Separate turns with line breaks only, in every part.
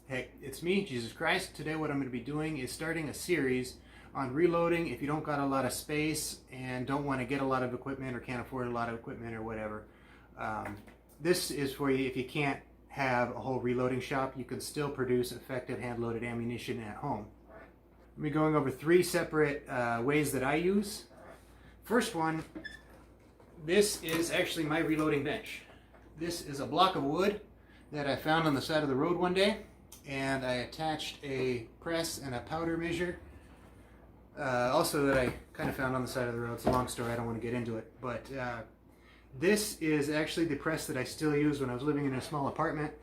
Hey, it's me, Jesus Christ. Today what I'm going to be doing is starting a series on reloading if you don't got a lot of space and don't want to get a lot of equipment or can't afford a lot of equipment or whatever. This is for you if you can't have a whole reloading shop. You can still produce effective hand-loaded ammunition at home. I'm going to be going over three separate ways that I use. First one, this is actually my reloading bench. This is a block of wood that I found on the side of the road one day, and I attached a press and a powder measure also that I kind of found on the side of the road. It's a long story, I don't want to get into it, but this is actually the press that I still use when I was living in a small apartment.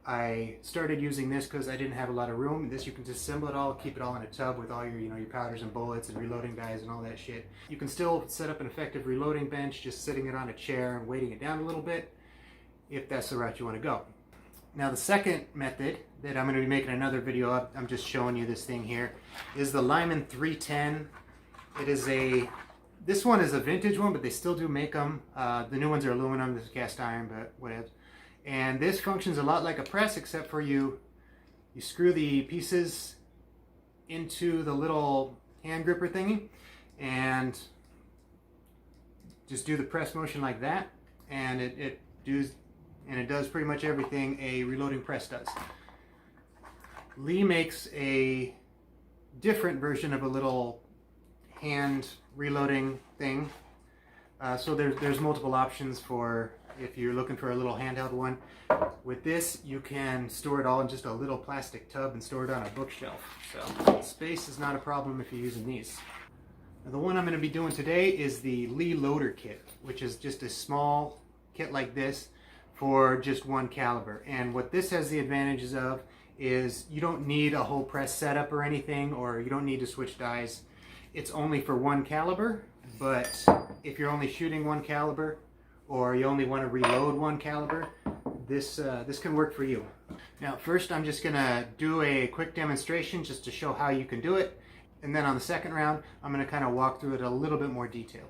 I started using this because I didn't have a lot of room. This, you can disassemble it all, keep it all in a tub with all your, your powders and bullets and reloading dies and all that shit. You can still set up an effective reloading bench just sitting it on a chair and weighting it down a little bit, if that's the route you want to go. Now the second method that I'm going to be making another video of, I'm just showing you this thing here, is the Lyman 310. It is this one is a vintage one, but they still do make them. The new ones are aluminum, this is cast iron, but whatever. And this functions a lot like a press, except for you screw the pieces into the little hand gripper thingy and just do the press motion like that, and it does pretty much everything a reloading press does. Lee makes a different version of a little hand reloading thing. So there's multiple options for if you're looking for a little handheld one. With this, you can store it all in just a little plastic tub and store it on a bookshelf. So space is not a problem if you're using these. Now, the one I'm going to be doing today is the Lee Loader Kit, which is just a small kit like this for just one caliber. And what this has the advantages of is you don't need a whole press setup or anything, or you don't need to switch dies. It's only for one caliber, but if you're only shooting one caliber or you only want to reload one caliber, this can work for you. Now first I'm just gonna do a quick demonstration just to show how you can do it, and then on the second round I'm gonna kind of walk through it a little bit more detail.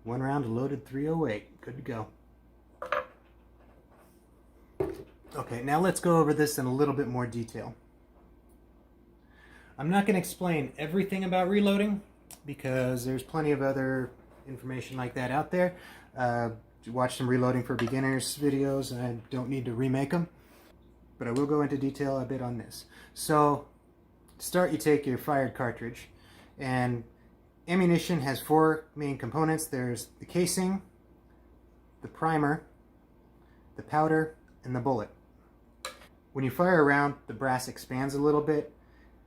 One round loaded 308. Good to go. Okay, now let's go over this in a little bit more detail. I'm not going to explain everything about reloading because there's plenty of other information like that out there. Watch some reloading for beginners videos, and I don't need to remake them. But I will go into detail a bit on this. So, to start, you take your fired cartridge, and ammunition has four main components. There's the casing, the primer, the powder, and the bullet. When you fire a round, the brass expands a little bit,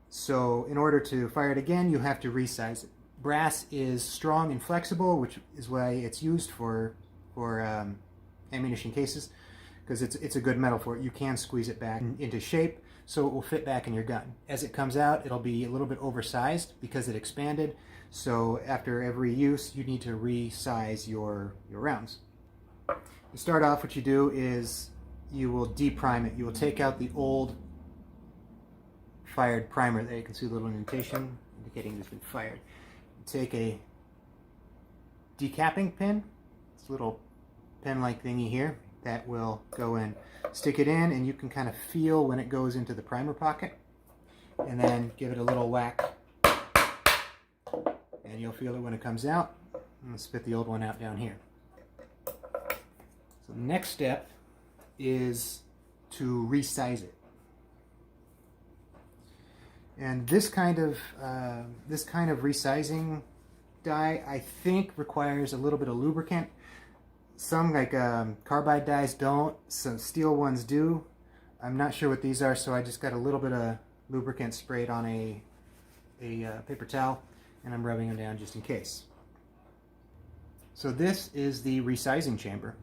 so in order to fire it again, you have to resize it. brass is strong and flexible, which is why it's used for ammunition cases, because it's a good metal for it. You can squeeze it back into shape so it will fit back in your gun. As it comes out, it'll be a little bit oversized because it expanded. So after every use, you need to resize your rounds. To start off, what you do is you will deprime it. You will take out the old fired primer there. You can see the little indentation indicating it's been fired. Take a decapping pin. It's a little pen-like thingy here that will go in. Stick it in, and you can kind of feel when it goes into the primer pocket, and then give it a little whack, and you'll feel it when it comes out. I'm going to spit the old one out down here. So the next step is to resize it. And this kind of resizing die, I think, requires a little bit of lubricant. Some, like carbide dies, don't. Some steel ones do. I'm not sure what these are, so I just got a little bit of lubricant sprayed on a paper towel, and I'm rubbing them down just in case. So this is the resizing chamber,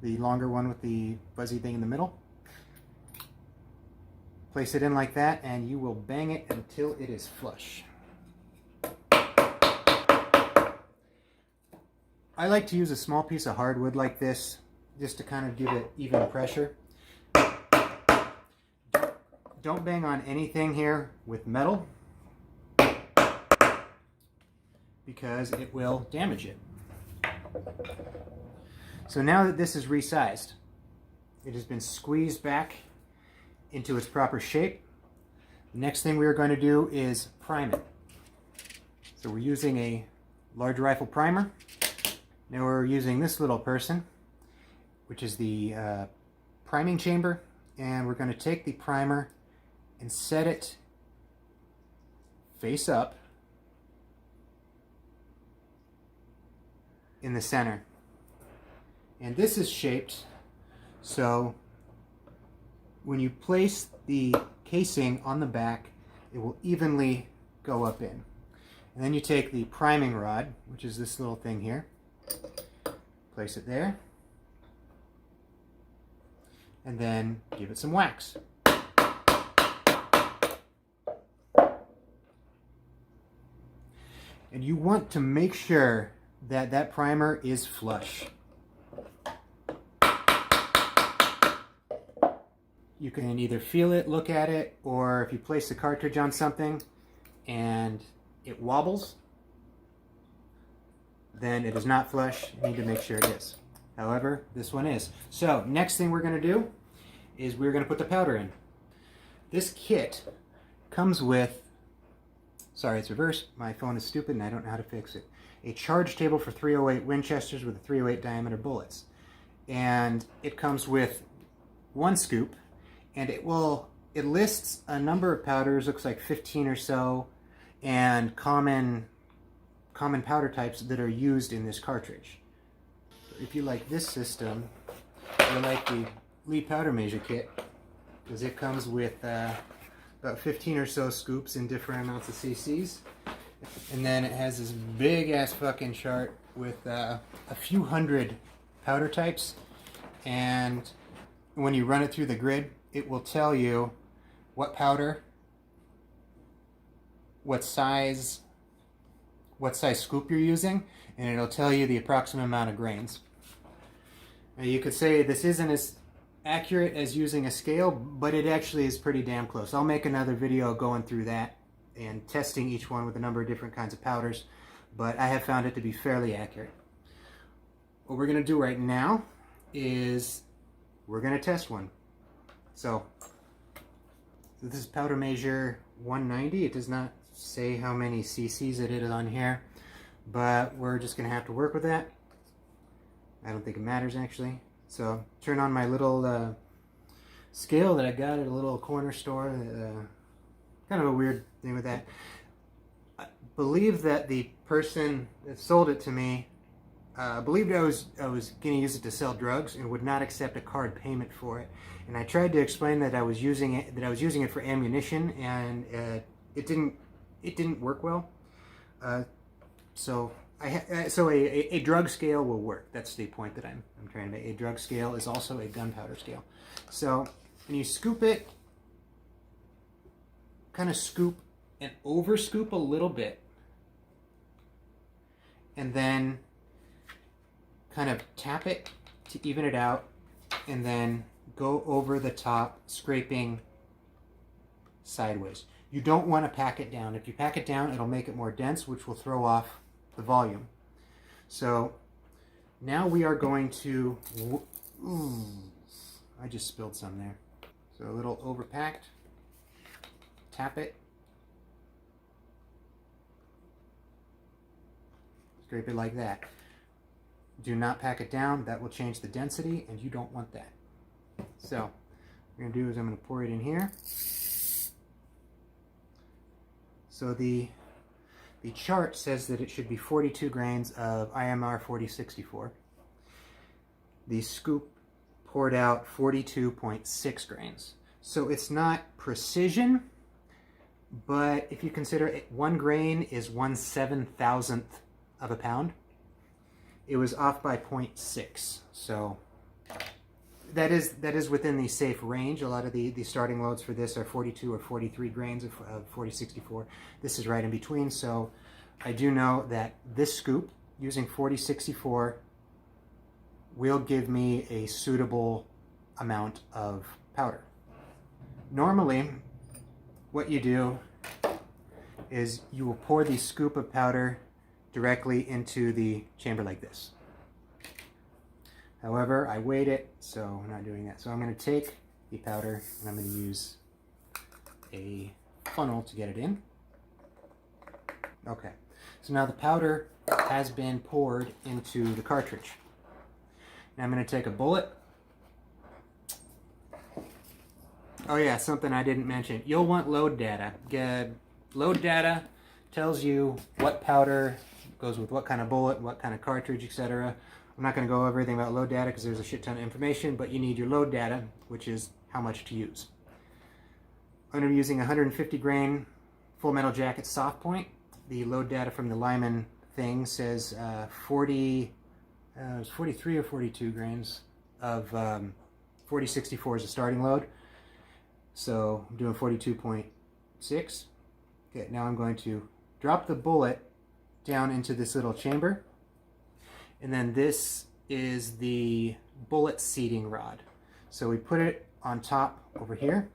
the longer one with the fuzzy thing in the middle. Place it in like that, and you will bang it until it is flush. I like to use a small piece of hardwood like this, just to kind of give it even pressure. Don't bang on anything here with metal, because it will damage it. So now that this is resized, it has been squeezed back into its proper shape. The next thing we are going to do is prime it. So we're using a large rifle primer. Now we're using this little person, which is the priming chamber, and we're going to take the primer and set it face up in the center. And this is shaped so when you place the casing on the back, it will evenly go up in. And then you take the priming rod, which is this little thing here, place it there, and then give it some wax. And you want to make sure that that primer is flush. You can either feel it, look at it, or if you place the cartridge on something and it wobbles, then it is not flush. You need to make sure it is. However, this one is. So next thing we're going to do is we're going to put the powder in. This kit comes with, sorry, it's reversed. My phone is stupid and I don't know how to fix it. A charge table for .308 Winchesters with 308 diameter bullets. And it comes with 1 scoop, and it lists a number of powders, looks like 15 or so, and common powder types that are used in this cartridge. If you like this system, you'll like the Lee powder measure kit, because it comes with about 15 or so scoops in different amounts of cc's. And then it has this big ass fucking chart with a few hundred powder types, and when you run it through the grid, it will tell you what powder, what size scoop you're using, and it'll tell you the approximate amount of grains. Now you could say this isn't as accurate as using a scale, but it actually is pretty damn close. I'll make another video going through that and testing each one with a number of different kinds of powders, but I have found it to be fairly accurate. What we're going to do right now is we're going to test one. So this is powder measure 190. It does not say how many cc's it is on here, but we're just going to have to work with that. I don't think it matters actually. So turn on my little scale that I got at a little corner store. Kind of a weird thing with that. I believe that the person that sold it to me believed I was going to use it to sell drugs and would not accept a card payment for it. And I tried to explain that I was using it for ammunition, and it didn't work well. So a drug scale will work. That's the point that I'm trying to make. A drug scale is also a gunpowder scale. So when you scoop it, kind of scoop and over scoop a little bit, and then kind of tap it to even it out, and then go over the top, scraping sideways. You don't want to pack it down. If you pack it down, it'll make it more dense, which will throw off the volume. So now we are going to, ooh, I just spilled some there. So a little overpacked, tap it, scrape it like that. Do not pack it down, that will change the density and you don't want that. So what I'm going to do is I'm going to pour it in here. So the chart says that it should be 42 grains of IMR 4064. The scoop poured out 42.6 grains. So it's not precision, but if you consider it, 1 grain is 1/7,000th of a pound. It was off by 0.6. So that is within the safe range. A lot of the starting loads for this are 42 or 43 grains of 4064. This is right in between, so I do know that this scoop using 4064 will give me a suitable amount of powder. Normally, what you do is you will pour the scoop of powder directly into the chamber like this. However, I weighed it, so I'm not doing that. So I'm going to take the powder and I'm going to use a funnel to get it in. Okay, so now the powder has been poured into the cartridge. Now I'm going to take a bullet. Oh yeah, something I didn't mention. You'll want load data. Load data tells you what powder goes with what kind of bullet, what kind of cartridge, etc. I'm not going to go over everything about load data because there's a shit ton of information, but you need your load data, which is how much to use. I'm going to be using 150 grain Full Metal Jacket soft point. The load data from the Lyman thing says 43 or 42 grains of 4064 is a starting load. So I'm doing 42.6. Okay, now I'm going to drop the bullet down into this little chamber. And then this is the bullet seating rod. So we put it on top over here.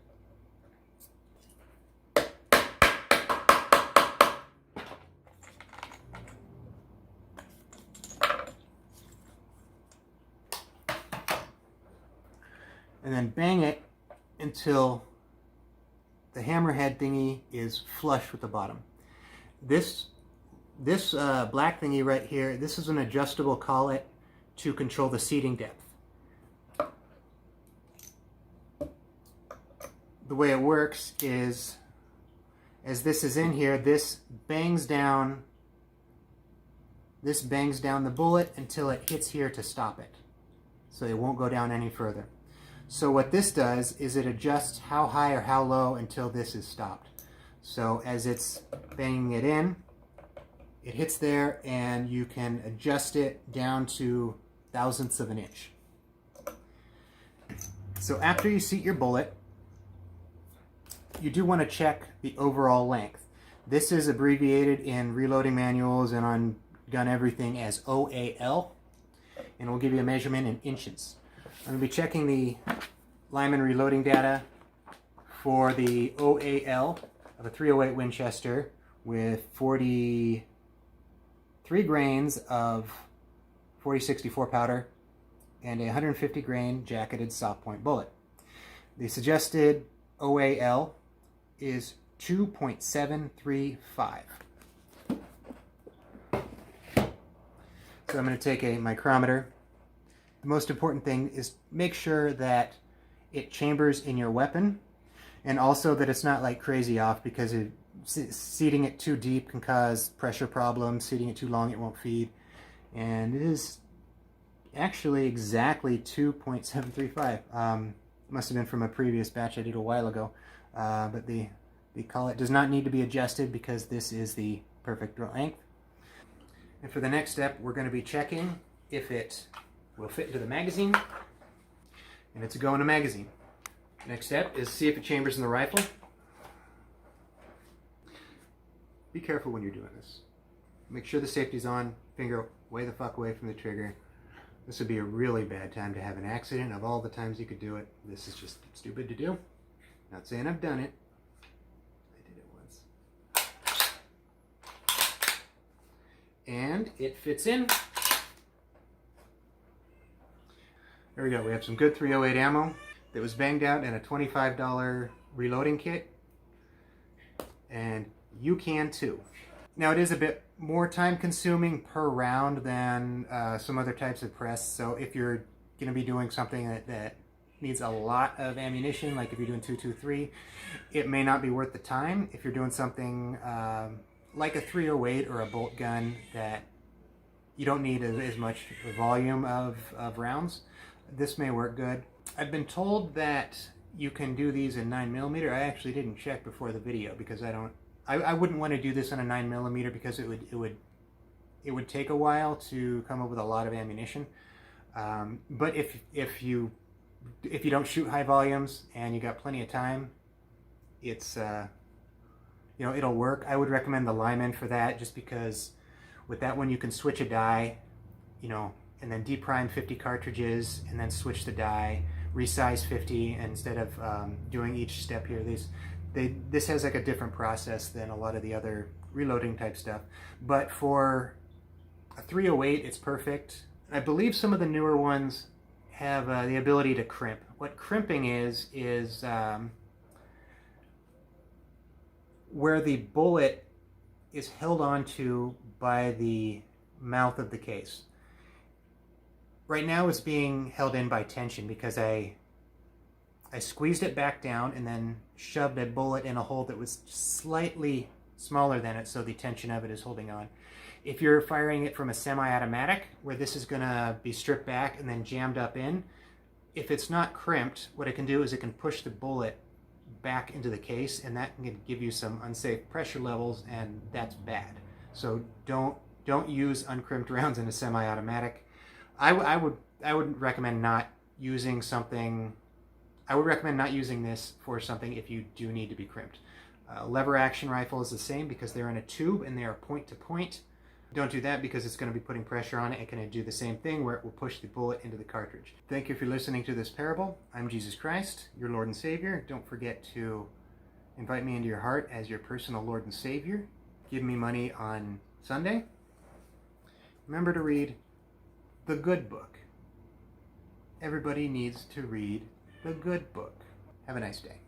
And then bang it until the hammerhead thingy is flush with the bottom. This black thingy right here, this is an adjustable collet to control the seating depth. The way it works is, as this is in here, this bangs down the bullet until it hits here to stop it. So it won't go down any further. So what this does is it adjusts how high or how low until this is stopped. So as it's banging it in, it hits there and you can adjust it down to thousandths of an inch. So after you seat your bullet, you do want to check the overall length. This is abbreviated in reloading manuals and on gun everything as OAL, and it will give you a measurement in inches. I'm going to be checking the Lyman reloading data for the OAL of a 308 Winchester with 43 grains of 4064 powder and a 150 grain jacketed soft point bullet. The suggested OAL is 2.735. So I'm going to take a micrometer. The most important thing is make sure that it chambers in your weapon, and also that it's not like crazy off, because seating it too deep can cause pressure problems. Seating it too long, it won't feed. And it is actually exactly 2.735. Must have been from a previous batch I did a while ago. But the collet does not need to be adjusted because this is the perfect length. And for the next step, we're going to be checking if it will fit into the magazine. And it's a go in a magazine. Next step is see if it chambers in the rifle. Be careful when you're doing this. Make sure the safety's on, finger way the fuck away from the trigger. This would be a really bad time to have an accident. Of all the times you could do it, this is just stupid to do. Not saying I've done it. I did it once. And it fits in. There we go. We have some good .308 ammo that was banged out in a $25 reloading kit. And you can too. Now it is a bit more time consuming per round than some other types of press. So if you're going to be doing something that needs a lot of ammunition, like if you're doing 223, it may not be worth the time. If you're doing something like a .308 or a bolt gun that you don't need as much volume of rounds, this may work good. I've been told that you can do these in 9mm. I actually didn't check before the video because I wouldn't want to do this on a 9mm because it would take a while to come up with a lot of ammunition. But if you don't shoot high volumes and you got plenty of time, it's it'll work. I would recommend the Lyman for that, just because with that one you can switch a die, and then deprime 50 cartridges and then switch the die, resize 50, and instead of doing each step here, this has like a different process than a lot of the other reloading type stuff. But for a .308, it's perfect. I believe some of the newer ones have the ability to crimp. What crimping is where the bullet is held onto by the mouth of the case. Right now it's being held in by tension because I squeezed it back down and then shoved a bullet in a hole that was slightly smaller than it, so the tension of it is holding on. If you're firing it from a semi-automatic, where this is going to be stripped back and then jammed up in, if it's not crimped, what it can do is it can push the bullet back into the case, and that can give you some unsafe pressure levels, and that's bad. So don't use uncrimped rounds in a semi-automatic. I would recommend not using something. I would recommend not using this for something if you do need to be crimped. Lever action rifle is the same because they're in a tube and they are point to point. Don't do that because it's going to be putting pressure on it. It can do the same thing where it will push the bullet into the cartridge. Thank you for listening to this parable. I'm Jesus Christ, your Lord and Savior. Don't forget to invite me into your heart as your personal Lord and Savior. Give me money on Sunday. Remember to read the good book. Everybody needs to read the good book. Have a nice day.